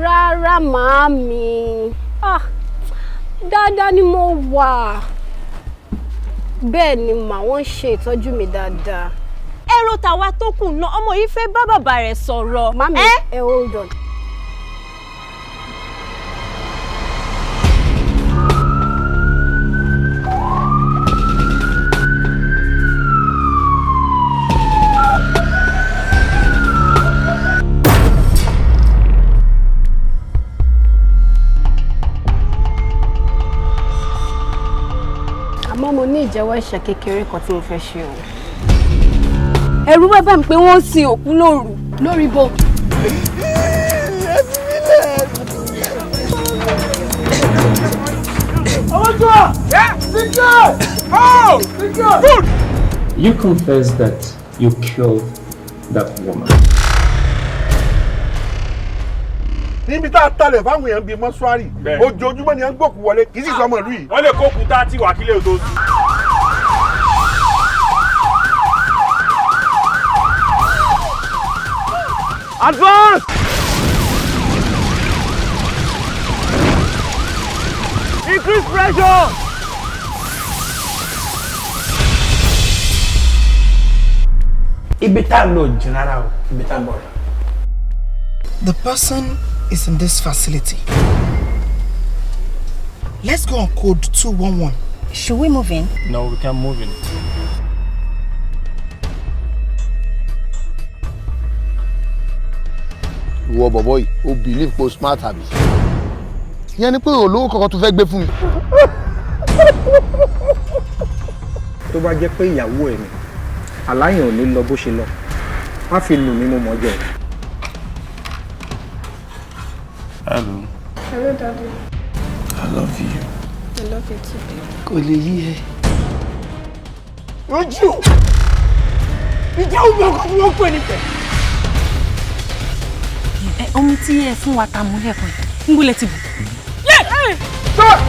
Rárá màámi. Dáadáa ni mo wà. Bẹ́ẹ̀ ni mà wọ́n ṣe ìtọ́jú mi dáadáa. Ẹ̀rọ tàwa tó kù náà ọmọ yìí fẹ́ bá bàbá rẹ̀ sọ̀rọ̀. Màámi, hold on. Àmọ́ mo ní ìjẹ́wọ́ ẹ̀ṣẹ̀ kékeré kan tí mo fẹ́ ṣe o. Ẹ̀rù bàbá mi pé wọ́n sin òkú lóru. Lórí bó? You confess that you killed that woman. Níbi tá a talẹ̀ fáwọn èèyàn bíi mọ́ṣúárì ojoojúmọ́ ni à ń gbòkú wọlé kì í sì sọmọ ìlú yìí. Wọ́n lè kó kúta tí wàkílẹ̀ òdo. Advance! Increase pressure! Ibi tá lọ jìn rárá o, ibi tá bọ̀. The person is in this facility. Let's go on code 211. Should we move in? No, we can't move in. Ìwọ bọ̀bọ̀ yìí, o believe pé o smart àbí? Ìyẹn ni pé olówó kankan tó fẹ́ gbé fún mi. Tó bá jẹ́ pé ìyàwó ẹ̀ ni, aláyàn ò ní lọ bó ṣe lọ. Má fi lù mí mo mọ̀ jẹ́. Hello. Hello, Daddy. I love you. I love you too, baby. Kò lè yí ẹ. Ojú! Ìjẹ́ òun ọkọ̀ tí wọ́n pè nífẹ̀ẹ́. Omi tí ẹ fún wa ta mú lẹ́kọ̀ọ́. Ń gbọ́lẹ̀ ti bù. Stop!